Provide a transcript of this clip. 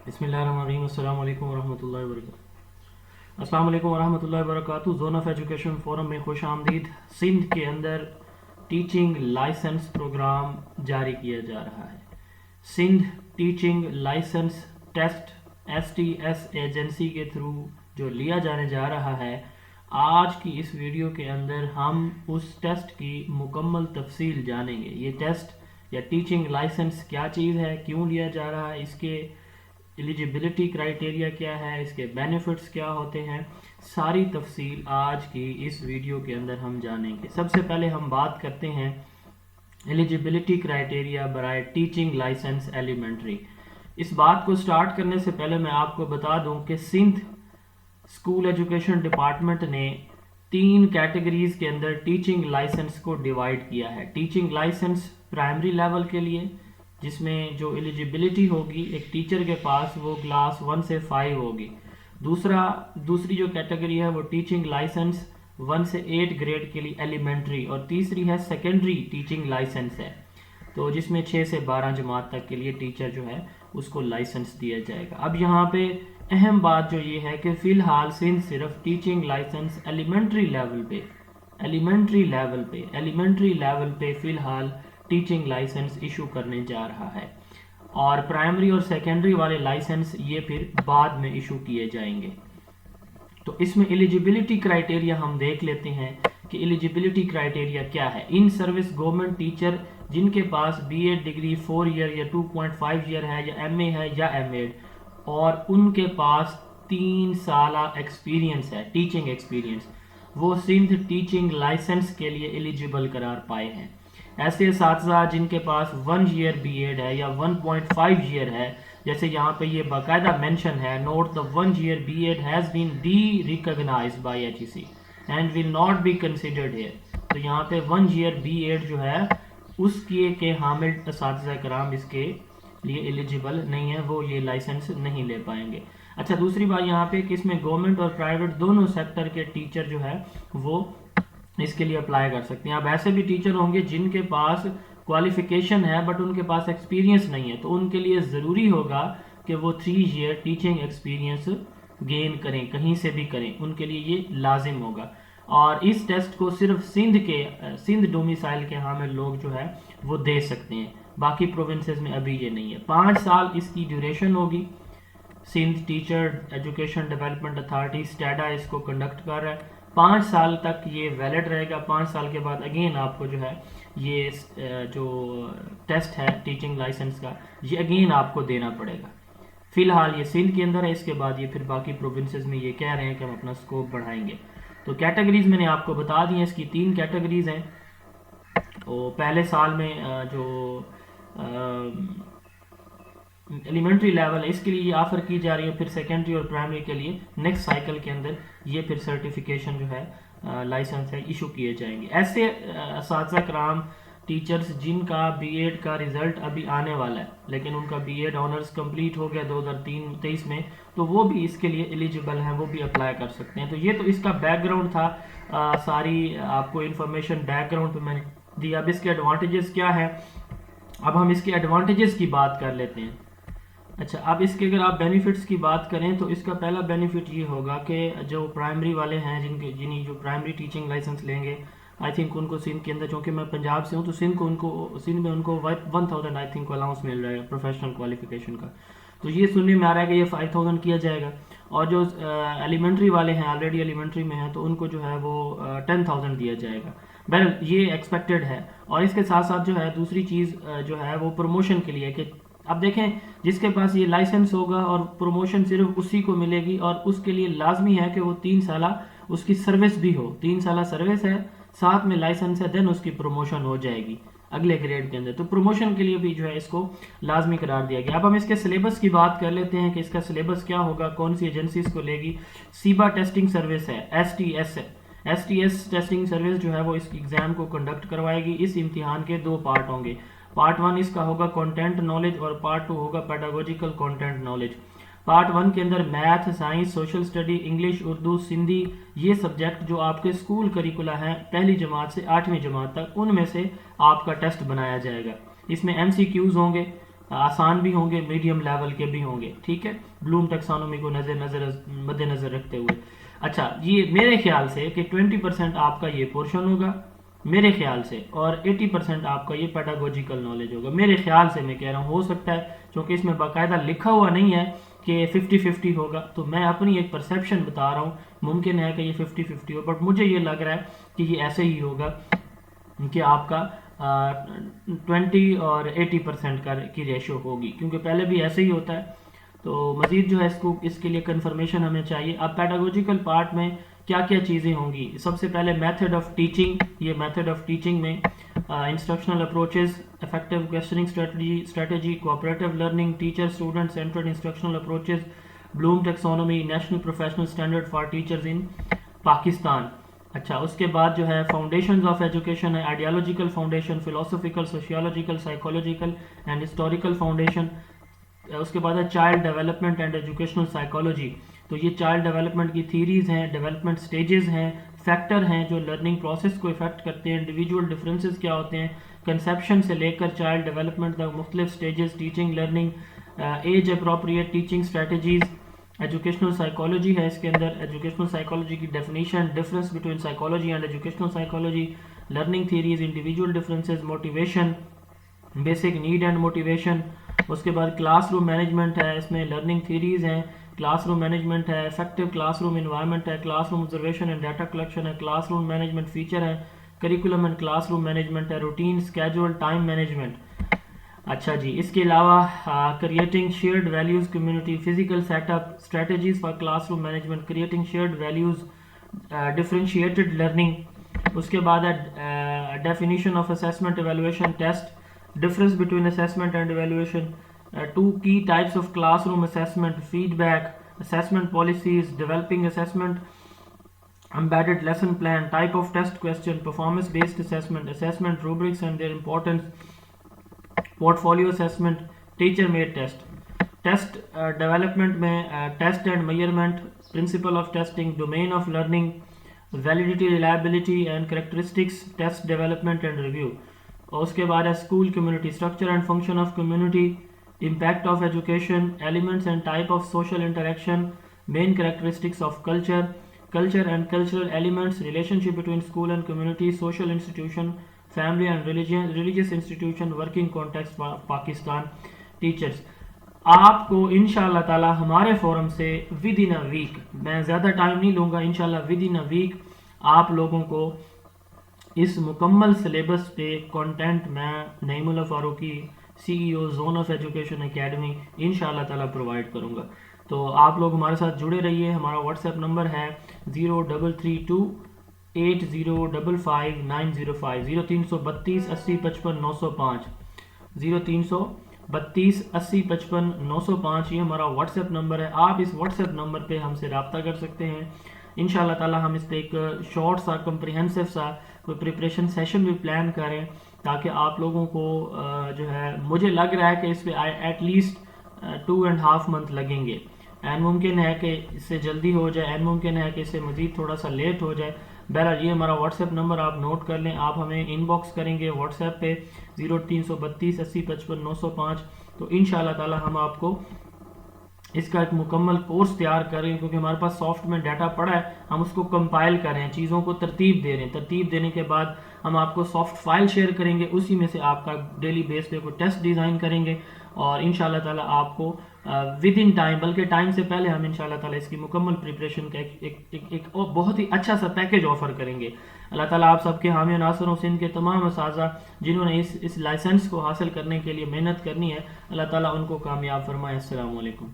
बिस्मिल्लाहिर्रहमानिर्रहीम। अस्सलाम वालेकुम वरहमतुल्लाहि वबरकातुहू। अस्सलाम वालेकुम वरहमतुल्लाहि वबरकातुहू। जोन ऑफ एजुकेशन फोरम में खुश आमदीद। सिंध के अंदर टीचिंग लाइसेंस प्रोग्राम जारी किया जा रहा है। Sindh teaching license test STS agency के थ्रू जो लिया जाने जा रहा है, आज की इस वीडियो के अंदर हम उस टेस्ट की मुकम्मल तफसील जानेंगे। ये टेस्ट या टीचिंग लाइसेंस क्या चीज़ है, क्यों लिया जा रहा है, इसके एलिजिबिलिटी क्राइटेरिया क्या है, इसके बेनिफिट्स क्या होते हैं, सारी तफसील आज की इस वीडियो के अंदर हम जानेंगे। सबसे पहले हम बात करते हैं एलिजिबिलिटी क्राइटेरिया बराए टीचिंग लाइसेंस एलिमेंट्री। इस बात को स्टार्ट करने से पहले मैं आपको बता दूं कि सिंध स्कूल एजुकेशन डिपार्टमेंट ने 3 कैटेगरीज के अंदर टीचिंग लाइसेंस को डिवाइड किया है। टीचिंग लाइसेंस प्राइमरी लेवल के लिए, जिसमें जो एलिजिबिलिटी होगी एक टीचर के पास वो क्लास 1 से 5 होगी। दूसरी जो कैटेगरी है वो टीचिंग लाइसेंस 1 से 8 ग्रेड के लिए एलिमेंट्री, और तीसरी है सेकेंडरी टीचिंग लाइसेंस है, तो जिसमें 6 से 12 जमात तक के लिए टीचर जो है उसको लाइसेंस दिया जाएगा। अब यहाँ पे अहम बात जो ये है कि फ़िलहाल सिंध सिर्फ टीचिंग लाइसेंस एलिमेंट्री लेवल पे फ़िलहाल टीचिंग लाइसेंस इशू करने जा रहा है, और प्राइमरी और सेकेंडरी वाले लाइसेंस ये फिर बाद में इशू किए जाएंगे। तो इसमें एलिजिबिलिटी क्राइटेरिया हम देख लेते हैं कि एलिजिबिलिटी क्राइटेरिया क्या है। इन सर्विस गवर्नमेंट टीचर जिनके पास BEd डिग्री 4 ईयर या 2.5 ईयर है, या MA है या MAd, और उनके पास 3 साल एक्सपीरियंस है, टीचिंग एक्सपीरियंस, वो सिंध टीचिंग लाइसेंस के लिए एलिजिबल करार पाए हैं। ऐसे असातिज़ा जिनके पास 1 ईयर BEd है या 1.5 ईयर है, जैसे यहाँ पे ये बाकायदा मेंशन है, note the 1 year BEd has been derecognised by HEC and will not be considered here. तो यहाँ पे 1 ईयर BEd जो है उसके के हामिल असातिज़ा कराम इसके लिए एलिजिबल नहीं है, वो ये लाइसेंस नहीं ले पाएंगे। अच्छा, दूसरी बात यहाँ पे कि इसमें गवर्नमेंट और प्राइवेट दोनों सेक्टर के टीचर जो है वो इसके लिए अप्लाई कर सकते हैं। अब ऐसे भी टीचर होंगे जिनके पास क्वालिफिकेशन है बट उनके पास एक्सपीरियंस नहीं है, तो उनके लिए ज़रूरी होगा कि वो 3 ईयर टीचिंग एक्सपीरियंस गेन करें, कहीं से भी करें, उनके लिए ये लाजिम होगा। और इस टेस्ट को सिर्फ सिंध डोमिसाइल के हामिल लोग जो है वो दे सकते हैं, बाकी प्रोविंसेस में अभी ये नहीं है। 5 साल इसकी ड्यूरेशन होगी। Sindh teacher education development authority STEDA इसको कंडक्ट कर रहा है। 5 साल तक ये वैलिड रहेगा। 5 साल के बाद अगेन आपको जो है ये जो टेस्ट है टीचिंग लाइसेंस का, ये अगेन आपको देना पड़ेगा। फिलहाल ये सिंध के अंदर है, इसके बाद ये फिर बाकी प्रोविंसेस में ये कह रहे हैं कि हम अपना स्कोप बढ़ाएंगे। तो कैटेगरीज मैंने आपको बता दी हैं, इसकी 3 कैटेगरीज हैं। तो पहले साल में जो एलिमेंट्री लेवल है इसके लिए ये ऑफर की जा रही है, फिर सेकेंडरी और प्राइमरी के लिए नेक्स्ट साइकिल के अंदर ये फिर सर्टिफिकेशन जो है लाइसेंस है इशू किए जाएंगे। ऐसे असातिज़ा कराम टीचर्स जिनका BEd का रिजल्ट अभी आने वाला है, लेकिन उनका BEd ऑनर्स कंप्लीट हो गया 2023 में, तो वो भी इसके लिए एलिजिबल हैं, वो भी अप्लाई कर सकते हैं। तो ये तो इसका बैकग्राउंड था, सारी आपको इन्फॉर्मेशन बैकग्राउंड पे मैंने दी। अब इसके एडवांटेजेस क्या है, अब हम इसके एडवांटेजेस की बात कर लेते हैं। अच्छा, अब इसके अगर आप बेनिफिट्स की बात करें तो इसका पहला बेनिफिट ये होगा कि जो प्राइमरी वाले हैं जिन्हें जो प्राइमरी टीचिंग लाइसेंस लेंगे, आई थिंक उनको सिंध के अंदर, क्योंकि मैं पंजाब से हूँ, तो सिंध में उनको 1000 आई थिंक अलाउंस मिल रहा है प्रोफेशनल क्वालिफिकेशन का। तो ये सुनने में आ रहा है कि ये 5000 किया जाएगा, और जो एलिमेंट्री वाले हैं ऑलरेडी एलिमेंट्री में हैं तो उनको जो है वो 10,000 दिया जाएगा। वेल, ये एक्सपेक्टेड है। और इसके साथ साथ जो है दूसरी चीज़ जो है वो प्रमोशन के लिए, कि अब देखें जिसके पास ये लाइसेंस होगा और प्रमोशन सिर्फ उसी को मिलेगी, और उसके लिए लाजमी है कि वो 3 साल उसकी सर्विस भी हो। 3 साल सर्विस है, साथ में लाइसेंस है, देन उसकी प्रमोशन हो जाएगी अगले ग्रेड के अंदर। तो प्रमोशन के लिए भी जो है इसको लाजमी करार दिया गया। अब हम इसके सिलेबस की बात कर लेते हैं कि इसका सिलेबस क्या होगा, कौन सी एजेंसी इसको लेगी। सीबा टेस्टिंग सर्विस है, STS टेस्टिंग सर्विस जो है वो इस एग्जाम को कंडक्ट करवाएगी। इस इम्तिहान के 2 पार्ट होंगे। पार्ट 1 इसका होगा कंटेंट नॉलेज, और पार्ट 2 होगा पेडागोजिकल कंटेंट नॉलेज। पार्ट 1 के अंदर math, science, social study, English, Urdu, Sindhi, ये सब्जेक्ट जो आपके स्कूल करिकुला हैं पहली जमात से 8वीं जमात तक, उनमें से आपका टेस्ट बनाया जाएगा। इसमें MCQs होंगे, آسان بھی ہوں گے، میڈیم لیول کے بھی ہوں گے، ٹھیک ہے، بلوم ٹیکسانومی کو مد نظر رکھتے ہوئے۔ اچھا یہ میرے خیال سے کہ 20% آپ کا یہ پورشن ہوگا میرے خیال سے، اور 80% آپ کا یہ پیڈاگوجیکل نالج ہوگا میرے خیال سے، میں کہہ رہا ہوں ہو سکتا ہے چونکہ اس میں باقاعدہ لکھا ہوا نہیں ہے کہ 50-50 ہوگا، تو میں اپنی ایک پرسیپشن بتا رہا ہوں، ممکن ہے کہ یہ 50-50 ہو، بٹ مجھے یہ لگ رہا ہے کہ یہ ایسے ہی ہوگا کہ آپ کا 20 اور 80% کی ریشو ہوگی، کیونکہ پہلے بھی ایسے ہی ہوتا ہے۔ تو مزید جو ہے اس کے لیے کنفرمیشن ہمیں چاہیے۔ اب پیڈاگوجیکل پارٹ میں کیا کیا چیزیں ہوں گی؟ سب سے پہلے میتھڈ آف ٹیچنگ، یہ میتھڈ آف ٹیچنگ میں instructional approaches, effective questioning strategy, cooperative learning, teacher student centred instructional approaches, Bloom taxonomy, national professional standard for teachers in Pakistan. اچھا اس کے بعد جو ہے فاؤنڈیشنز آف ایجوکیشن ہے، ideological foundation, philosophical, sociological, psychological and historical foundation. اس کے بعد ہے child development and educational psychology, تو یہ چائلڈ ڈیولپمنٹ کی تھیریز ہیں، ڈیولپمنٹ سٹیجز ہیں، فیکٹر ہیں جو لرننگ پروسیس کو افیکٹ کرتے ہیں، انڈیویجول ڈفرینسز کیا ہوتے ہیں، کنسیپشن سے لے کر چائلڈ ڈیولپمنٹ تک مختلف stages, teaching learning, age appropriate teaching strategies, educational psychology ہے اس کے اندر، ایجوکیشنل سائیکالوجی کی definition, difference between psychology and educational psychology, learning theories, individual differences, motivation, basic need and motivation. اس کے بعد کلاس روم مینجمنٹ ہے، اس میں لرننگ تھیریز ہیں، کلاس روم مینجمنٹ ہے، افیکٹو کلاس روم انوائرمنٹ ہے، classroom observation and data collection ہے، کلاس روم مینجمنٹ فیچر ہے، curriculum and classroom management ہے، روٹین اسکیجول ٹائم مینجمنٹ۔ اچھا جی اس کے علاوہ creating shared values community, physical set up, strategies for classroom management, creating shared values, differentiated learning. اس کے بعد ہے definition of assessment, evaluation, test, difference between assessment and evaluation, two کی types of classroom assessment, feedback, assessment policies, developing assessment, embedded lesson plan, type of test question, performance based assessment, assessment rubrics and their importance, portfolio assessment, teacher made test, test development میں test and measurement, principle of testing, domain of learning, validity, reliability and characteristics, test development and review۔ اور اس کے بعد ہے school community, structure and function of community, impact of education, elements and type of social interaction, main characteristics of culture, culture and cultural elements, relationship between school and community, social institution, family and religious institution, working context Pakistan teachers. آپ کو انشاءاللہ تعالی ہمارے forum سے with in a week, میں زیادہ time نہیں لوں گا، انشاءاللہ ود ان اے ویک آپ لوگوں کو اس مکمل سلیبس پہ کنٹینٹ میں Naeemullah Farooqi, CEO zone of education academy انشاءاللہ تعالی پرووائڈ کروں گا۔ تو آپ لوگ ہمارے ساتھ جڑے رہیے۔ ہمارا واٹس ایپ نمبر ہے 0332 8055 905، 0332 80 55 905، 0332 80 55 905، یہ ہمارا واٹس ایپ نمبر ہے۔ آپ اس واٹس ایپ نمبر پہ ہم سے رابطہ کر سکتے ہیں۔ انشاءاللہ تعالی ہم اس پہ ایک شارٹ سا کمپریہنسو سا کوئی پریپریشن سیشن بھی پلان کریں، تاکہ آپ لوگوں کو جو ہے، مجھے لگ رہا ہے کہ اس پہ ایٹ لیسٹ 2.5 منتھ لگیں گے۔ این ممکن ہے کہ اس سے جلدی ہو جائے، این ممکن ہے کہ اس سے مزید تھوڑا سا لیٹ ہو جائے۔ بہرحال یہ ہمارا واٹس ایپ نمبر آپ نوٹ کر لیں، آپ ہمیں ان باکس کریں گے واٹس ایپ پہ 0332 80 55 905، تو انشاءاللہ تعالی ہم آپ کو اس کا ایک مکمل کورس تیار کر رہے ہیں، کیونکہ ہمارے پاس سافٹ میں ڈیٹا پڑا ہے، ہم اس کو کمپائل کر رہے ہیں، چیزوں کو ترتیب دے رہے ہیں، ترتیب دینے کے بعد ہم آپ کو سافٹ فائل شیئر کریں گے، اسی میں سے آپ کا ڈیلی بیس پہ کوئی ٹیسٹ ڈیزائن کریں گے، اور انشاءاللہ تعالی آپ کو ود ان ٹائم، بلکہ ٹائم سے پہلے ہم انشاءاللہ تعالی اس کی مکمل پریپریشن کا ایک بہت ہی اچھا سا پیکیج آفر کریں گے۔ اللہ تعالیٰ آپ سب کے حامی و ناصر ہوں، سندھ کے تمام اساتذہ جنہوں نے اس لائسنس کو حاصل کرنے کے لیے محنت کرنی ہے، اللہ تعالیٰ ان کو کامیاب فرمائے۔ السلام علیکم۔